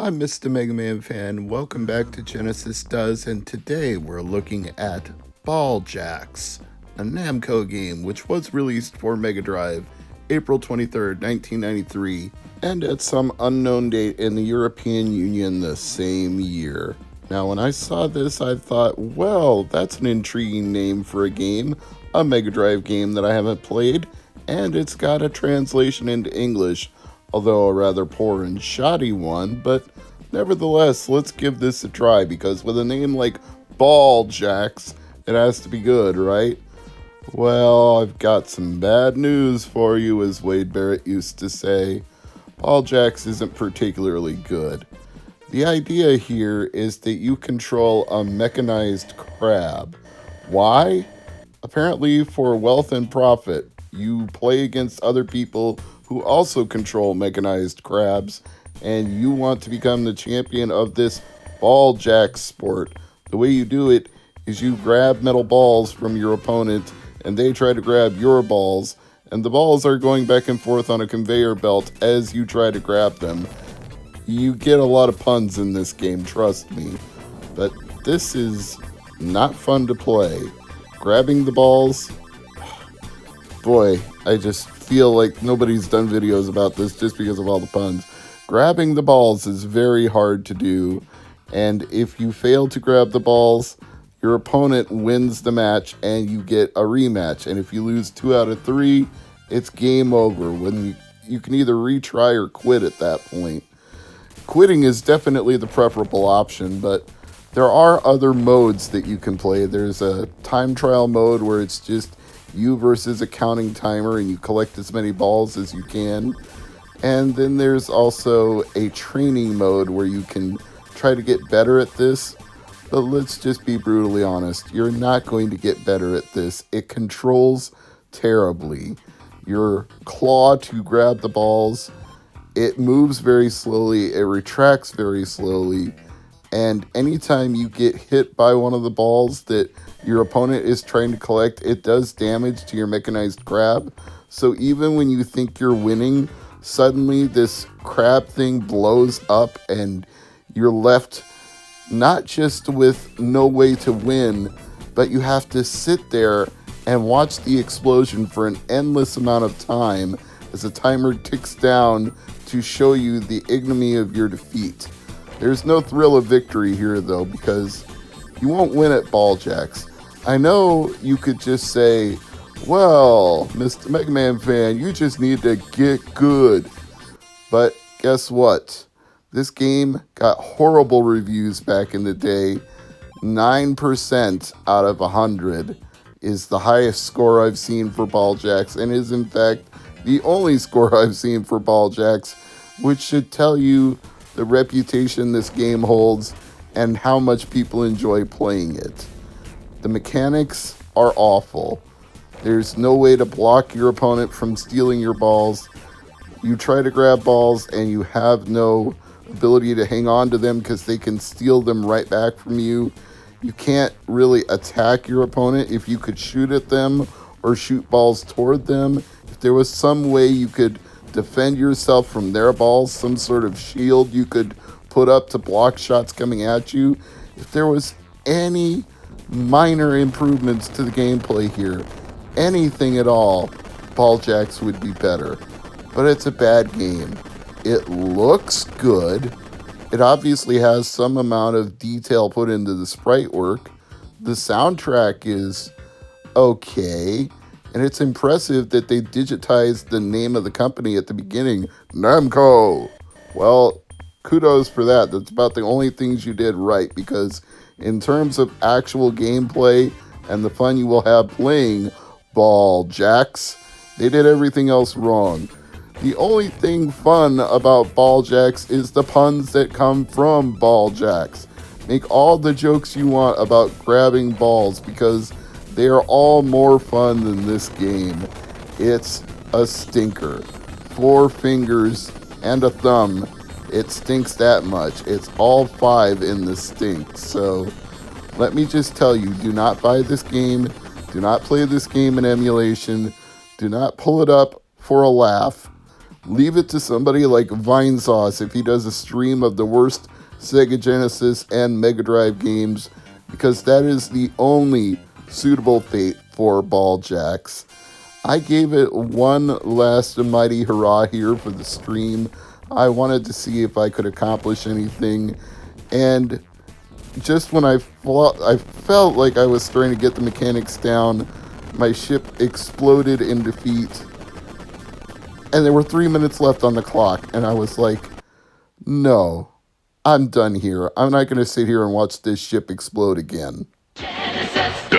I'm Mr. MegaManFan. Welcome back to Genesis Does, and today we're looking at Ball Jacks, a Namco game which was released for Mega Drive April 23rd, 1993, and at some unknown date in the European Union the same year. Now, when I saw this, I thought, well, that's an intriguing name for a game, a Mega Drive game that I haven't played, and it's got a translation into English, although a rather poor and shoddy one, but nevertheless, let's give this a try, because with a name like Ball Jacks, it has to be good, right? Well, I've got some bad news for you, as Wade Barrett used to say. Ball Jacks isn't particularly good. The idea here is that you control a mechanized crab. Why? Apparently for wealth and profit. You play against other people who also control mechanized crabs, and you want to become the champion of this ball jack sport. The way you do it is you grab metal balls from your opponent, and they try to grab your balls, and the balls are going back and forth on a conveyor belt as you try to grab them. You get a lot of puns in this game, trust me, but this is not fun to play. Grabbing the balls, boy, I just feel like nobody's done videos about this just because of all the puns. Grabbing the balls is very hard to do, and if you fail to grab the balls, your opponent wins the match and you get a rematch. And if you lose 2 out of 3, it's game over. When you can either retry or quit at that point. Quitting is definitely the preferable option, but there are other modes that you can play. There's a time trial mode where it's just you versus a counting timer and you collect as many balls as you can. And then there's also a training mode where you can try to get better at this. But let's just be brutally honest, you're not going to get better at this. It controls terribly. Your claw to grab the balls, it moves very slowly, it retracts very slowly, and anytime you get hit by one of the balls that your opponent is trying to collect, it does damage to your mechanized crab. So even when you think you're winning, suddenly this crab thing blows up and you're left not just with no way to win, but you have to sit there and watch the explosion for an endless amount of time as the timer ticks down to show you the ignominy of your defeat. There's no thrill of victory here, though, because you won't win at Ball Jacks. I know you could just say, well, Mr. MegaManFan, you just need to get good. But guess what? This game got horrible reviews back in the day. 9% out of 100 is the highest score I've seen for Ball Jacks, and is in fact the only score I've seen for Ball Jacks, which should tell you the reputation this game holds and how much people enjoy playing it. The mechanics are awful. There's no way to block your opponent from stealing your balls. You try to grab balls and you have no ability to hang on to them because they can steal them right back from you. You can't really attack your opponent if you could shoot at them or shoot balls toward them. If there was some way you could defend yourself from their balls, some sort of shield you could put up to block shots coming at you, if there was any minor improvements to the gameplay here, anything at all, Ball Jacks would be better. But it's a bad game. It looks good. It obviously has some amount of detail put into the sprite work. The soundtrack is okay. And it's impressive that they digitized the name of the company at the beginning, Namco. Well, kudos for that. That's about the only things you did right, because in terms of actual gameplay and the fun you will have playing Ball Jacks, they did everything else wrong. The only thing fun about Ball Jacks is the puns that come from Ball Jacks. Make all the jokes you want about grabbing balls, because they are all more fun than this game. It's a stinker. 4 fingers and a thumb. It stinks that much. It's all 5 in the stink. So let me just tell you, do not buy this game. Do not play this game in emulation. Do not pull it up for a laugh. Leave it to somebody like Vinesauce if he does a stream of the worst Sega Genesis and Mega Drive games, because that is the only suitable fate for Ball Jacks. I gave it one last mighty hurrah here for the stream. I wanted to see if I could accomplish anything, and just when I felt like I was starting to get the mechanics down, my ship exploded in defeat, and there were 3 minutes left on the clock, and I was like, no, I'm done here. I'm not going to sit here and watch this ship explode again. Genesis.